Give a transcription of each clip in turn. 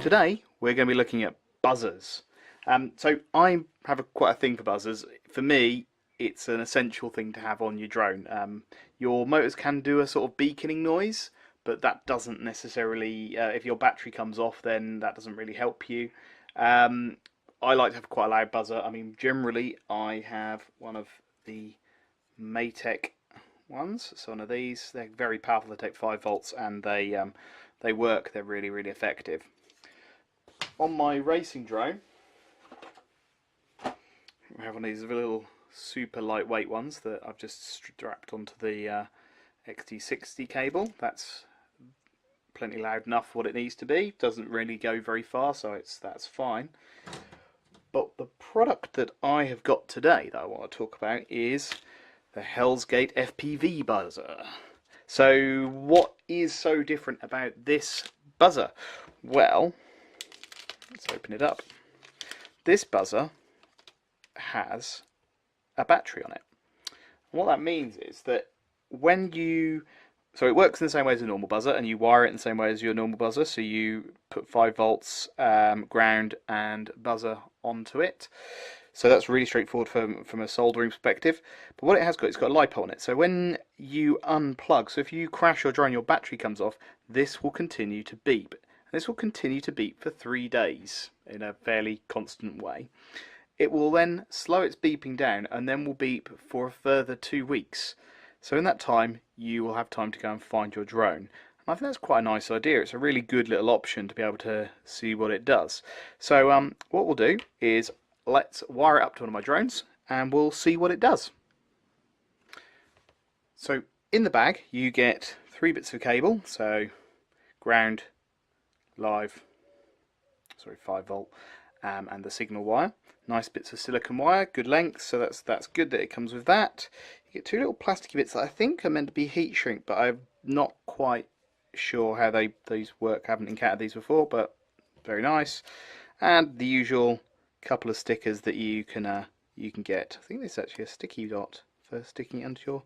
Today we're going to be looking at buzzers. So I have quite a thing for buzzers. For me, it's an essential thing to have on your drone. Your motors can do a sort of beaconing noise, but that doesn't necessarily, if your battery comes off, then that doesn't really help you. I like to have quite a loud buzzer. I mean, generally I have one of the Matek ones. So one of these, they're very powerful. They take 5 volts and they work. They're really, really effective. On my racing drone, we have one of these little super lightweight ones that I've just strapped onto the XT60 cable. That's plenty loud enough for what it needs to be. Doesn't really go very far, so that's fine. But the product that I have got today that I want to talk about is the Hellgate FPV buzzer. So what is so different about this buzzer? Well, let's open it up. This buzzer has a battery on it. And what that means is that when you, so it works in the same way as a normal buzzer, and you wire it in the same way as your normal buzzer. So you put 5 volts, ground and buzzer onto it. So that's really straightforward from a soldering perspective. But what it has got, it's got a LiPo on it. So when you unplug, so if you crash your drone, your battery comes off, this will continue to beep. And this will continue to beep for 3 days in a fairly constant way. It will then slow its beeping down and then will beep for a further 2 weeks. So in that time, you will have time to go and find your drone. And I think that's quite a nice idea. It's a really good little option to be able to see what it does. So what we'll do is let's wire it up to one of my drones and we'll see what it does. So in the bag you get 3 bits of cable, so ground, live, 5 volt, and the signal wire. Nice bits of silicon wire, good length, so that's good that it comes with that. You get 2 little plasticky bits that I think are meant to be heat shrink, but I'm not quite sure how these work. I haven't encountered these before, but very nice. And the usual couple of stickers that you can get. I think this is actually a sticky dot for sticking it onto your.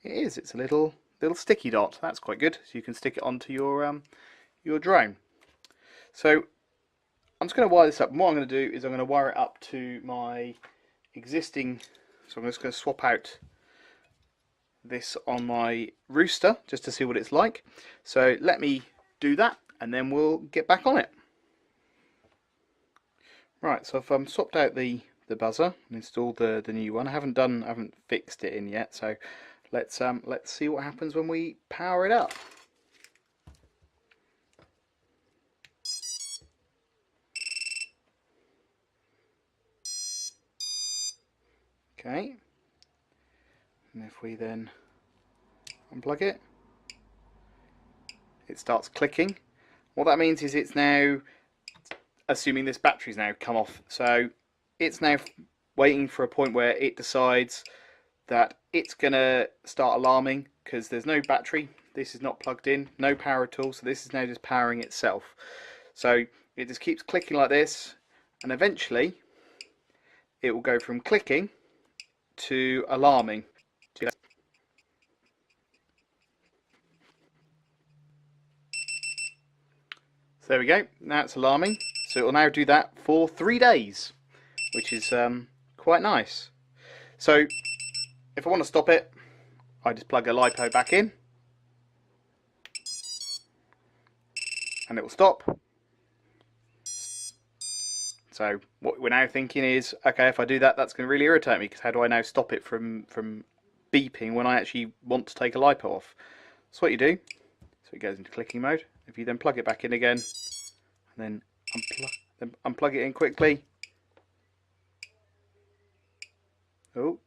It is. It's a little sticky dot. That's quite good. So you can stick it onto your drone. So I'm just going to wire this up. And what I'm going to do is I'm going to wire it up to my existing. So I'm just going to swap out this on my rooster just to see what it's like. So let me do that, and then we'll get back on it. Right, so I've swapped out the buzzer and installed the new one. I haven't fixed it in yet, so let's see what happens when we power it up. Okay, and if we then unplug it, it starts clicking. What that means is it's now, assuming this battery's now come off, so it's now waiting for a point where it decides that it's gonna start alarming because there's no battery, this is not plugged in, no power at all, so this is now just powering itself. So it just keeps clicking like this, and eventually it will go from clicking to alarming. So there we go, now it's alarming. So it will now do that for 3 days, which is quite nice. So if I want to stop it, I just plug a LiPo back in and it will stop. So what we're now thinking is, okay, if I do that, that's going to really irritate me, because how do I now stop it from beeping when I actually want to take a LiPo off? So what you do, so it goes into clicking mode. If you then plug it back in again, and then unplug it in quickly. Oh,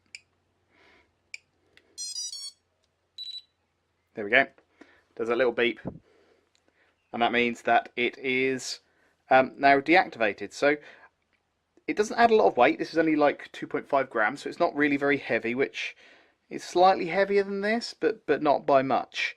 there we go. Does a little beep, and that means that it is now deactivated. So it doesn't add a lot of weight. This is only like 2.5 grams, so it's not really very heavy, which is slightly heavier than this, but not by much.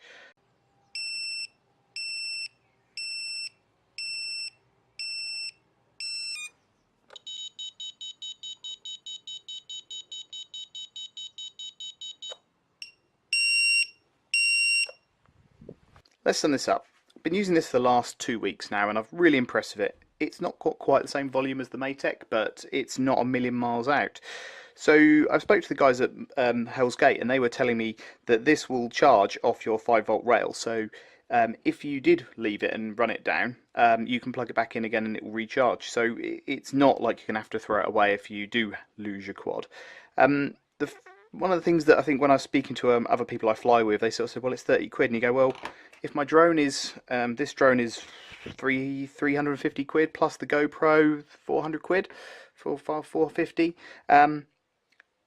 Let's sum this up. been using this for the last 2 weeks now, and I've really impressed with it. It's not got quite the same volume as the Matek, but it's not a million miles out. So I spoke to the guys at Hellgate, and they were telling me that this will charge off your 5-volt rail. So if you did leave it and run it down, you can plug it back in again and it will recharge. So it's not like you're going to have to throw it away if you do lose your quad. One of the things that I think when I was speaking to other people I fly with, they sort of said, well, it's 30 quid. And you go, well, if my drone is, this drone is 350 quid plus the GoPro 400 quid, 450.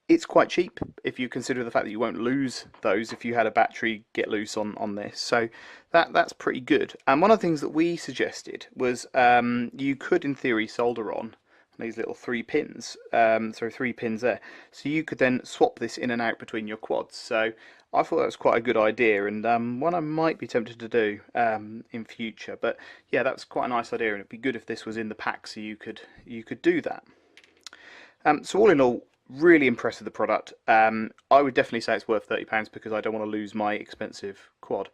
It's quite cheap if you consider the fact that you won't lose those if you had a battery get loose on this. So that's pretty good. And one of the things that we suggested was you could, in theory, solder on these little 3 pins, so 3 pins there. So you could then swap this in and out between your quads. So I thought that was quite a good idea, and one I might be tempted to do in future. But yeah, that's quite a nice idea, and it'd be good if this was in the pack so you could do that. So all in all, really impressed with the product. I would definitely say it's worth £30 because I don't want to lose my expensive quad.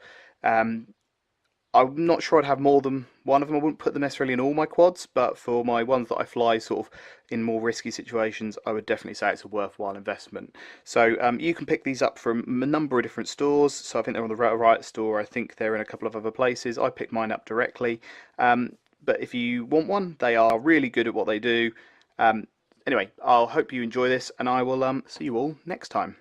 I'm not sure I'd have more than one of them. I wouldn't put them necessarily in all my quads, but for my ones that I fly sort of in more risky situations, I would definitely say it's a worthwhile investment. So you can pick these up from a number of different stores. So I think they're on the Rotor Riot store. I think they're in a couple of other places. I picked mine up directly. But if you want one, they are really good at what they do. Anyway, I'll hope you enjoy this, and I will see you all next time.